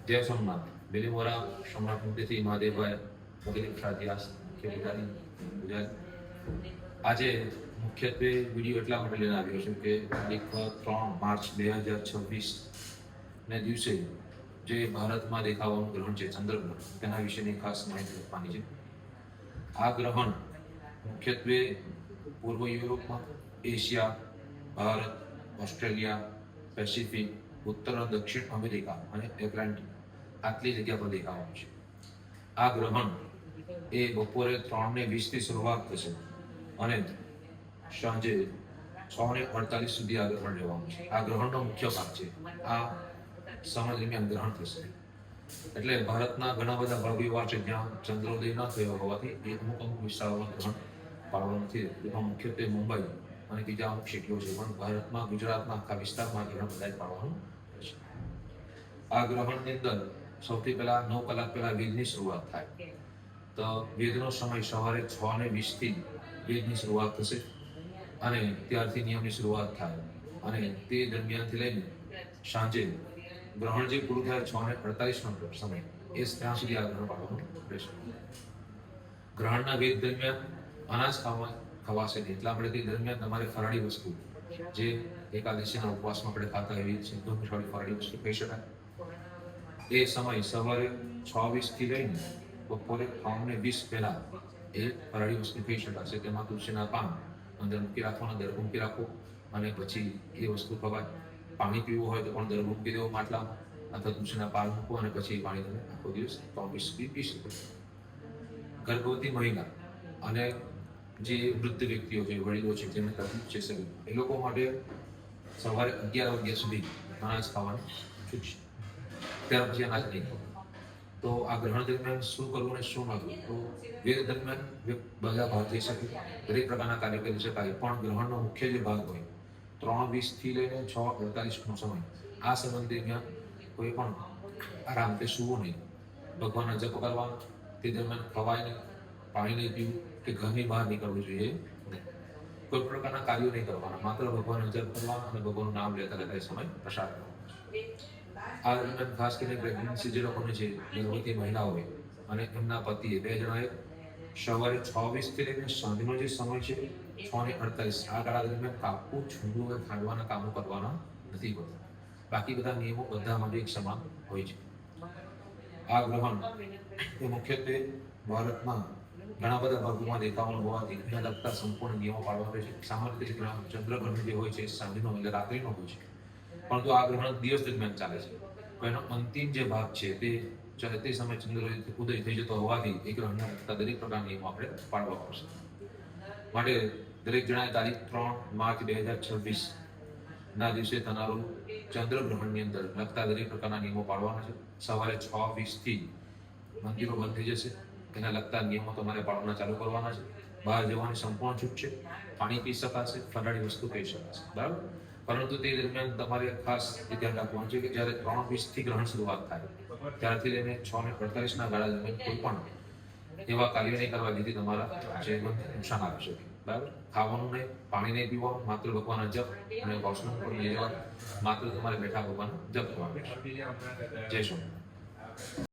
જય સોમનાથ બેલીમોરા સોમનાથ મંદિરથી મહાદેવભાઈ વગેરે ઇતિહાસ મુખ્ય પૂજારી ગુજરાત. આજે મુખ્યત્વે વિડીયો એટલા માટે લઈને આવ્યો છું કે તારીખ 3 માર્ચ 2026 ને દિવસે જે ભારતમાં દેખાવાનું ગ્રહણ છે ચંદ્રગ્રહણ, તેના વિશેની ખાસ માહિતી આપવાની છે. આ ગ્રહણ મુખ્યત્વે પૂર્વ યુરોપમાં, એશિયા, ભારત, ઓસ્ટ્રેલિયા, પેસિફિક, ઉત્તર અને દક્ષિણ અમેરિકા અને એટલાન્ટિક આટલી જગ્યા પર દેખાવાનું છે. આ ગ્રહણ એ બપોરે 3:20 થી શરૂઆત થશે અને સાંજે 6:48 સુધી આ ગ્રહણ રહેવાનું છે. આ ગ્રહણનો મુખ્ય ભાગ છે. આ સમય દરમિયાન ગ્રહણ થશે. એટલે ભારતના ઘણા બધા ભાગ એવા છે જ્યાં ચંદ્રોદય ન થયો હોવાથી એ અમુક વિસ્તારોમાં ગ્રહણ પાડવાનું નથી. એમાં મુખ્યત્વે મુંબઈ અને બીજા અમુક સિટીઓ છે, પણ ભારતમાં ગુજરાતના આખા વિસ્તારમાં ગ્રહણ બધા પાડવાનું છે. આ ગ્રહણની અંદર સૌથી પહેલા 9 કલાક પહેલા વેદની શરૂઆત થાય. તો વેદનો સમય સવારે 6:20 થી વેદની શરૂઆત થશે અને ત્યારથી નિયમની શરૂઆત થાય અને તે દરમિયાનથી લઈને સાંજે ગ્રહણ જે પૂરું થાય 6:48 સમય એ ત્યાં સુધી આ ગ્રહણ પાડવાનું રહેશે. ગ્રહણના વેદ દરમિયાન અનાજ ખવાશે નહીં, એટલા માટે તે દરમિયાન તમારે ફરાળી વસ્તુ જે એકાદશીના ઉપવાસમાં આપણે ખાતા એવી છે ફરાળી વસ્તુ ખાઈ શકાય. એ સમય સવારે 6:20 થી લઈને બપોરે 3:20 પહેલા એ ફરાળી વસ્તુ ખાઈ શકાશે. તેમાં તુલસીના પાન અંદર મૂકી રાખવાના, દર મૂકી રાખો અને પછી એ વસ્તુ ખવાય. પાણી પીવું હોય તો પણ દર મૂકી દેવો માટલામાં અથવા તુલસીના પાન મૂકો અને પછી પાણી તમે આખો દિવસ 3:20 સુધી પી શકો. ગર્ભવતી મહિલા અને જે વૃદ્ધ વ્યક્તિઓ છે, વડીલો છે, જેમને તકલીફ છે શરીર, એ લોકો માટે સવારે 11 વાગ્યા સુધી અનાજ ખાવાનું છૂટ છે. ત્યાર પછી અનાજ નહીં ખાવું. તો આ ગ્રહણ દરમિયાન શું કરવું અને શું ન કરવું? તો વેદ દરમિયાન બધા ભાગ થઈ શકે, દરેક પ્રકારના કાર્ય કરી શકાય, પણ ગ્રહણનો મુખ્ય જે ભાગ હોય 3:20 થી લઈને 6:48 નો સમય, આ સમય દરમિયાન કોઈ પણ આરામથી સૂવું નહીં, ભગવાનના જપ કરવા, તે દરમિયાન ખવાય નહીં, પાણી નહીં પીવું કે ઘરની બહાર નીકળવું જોઈએ નહીં. કોઈ પ્રકારના કાર્યો નહીં કરવાના, માત્ર ભગવાનનો જપ કરવાના અને ભગવાનનું નામ લેતા લેતા સમય પસાર કરવાનો. આ દરમિયાન ખાસ કરીને પ્રેગ્નન્સી જે લોકોને છે, ગર્ભવતી મહિલાઓ હોય અને એમના પતિએ 2 જણાએ સવારે 6:20 થી લઈને સાંજનો જે સમય છે 6:48 આ ગાળા દરમિયાન કાપવું, છૂંદવું અને ખાંડવાના કામો કરવાના નથી હોતા. બાકી બધા નિયમો બધા માટે એક સમાન હોય છે. આ ગ્રહણ એ મુખ્યત્વે ભારતમાં ઘણા બધા ભાગોમાં દેખાવાનું હોવાથી એને લગતા સંપૂર્ણ નિયમો પાળવા પડે છે. સામાન્ય રીતે ચંદ્રગ્રહણ જે હોય છે સાંજનો એટલે રાત્રિનો હોય છે, પરંતુ આ ગ્રહણ દિવસ દરમિયાન ચાલે છે. એનો અંતિમ જે ભાગ છે તે સમય ચંદ્ર ઉદય થઈ જતો હોવાથી એ ગ્રહણના લગતા દરેક પ્રકારના નિયમો આપણે પાળવા પડશે. માટે દરેક જણાએ તારીખ 3 માર્ચ 2026 ના દિવસે થનારું ચંદ્રગ્રહણની અંદર લગતા દરેક પ્રકારના નિયમો પાળવાના છે. સવારે 6:20 થી મંદિરો બંધ થઈ જશે. એના લગતા નિયમો તમારે પાળવાના ચાલુ કરવાના છે. બહાર જવાની સંપૂર્ણ છૂટ છે. પાણી પી શકાશે, ફરાળી વસ્તુ ખાઈ શકાશે, બરાબર. પરંતુ તે દરમિયાન તમારે ખાસ એ ધ્યાન રાખવાનું છે કે જ્યારે 3:20 થી ગ્રહણ શરૂઆત થાય ત્યારથી લઈને 6:48 ના ગાળા દરમિયાન કોઈ પણ એવા કાર્ય નહીં કરવા જેથી તમારા શરીરને નુકસાન આવી શકે, બરાબર. ખાવાનું નહીં, પાણી નહીં પીવાનું, માત્ર ભગવાનના જપ અને વોશરૂમ પર નહીં જવાનું, માત્ર તમારે બેઠા ભગવાનનો જપ કરવાનો. જય સોમનાથ.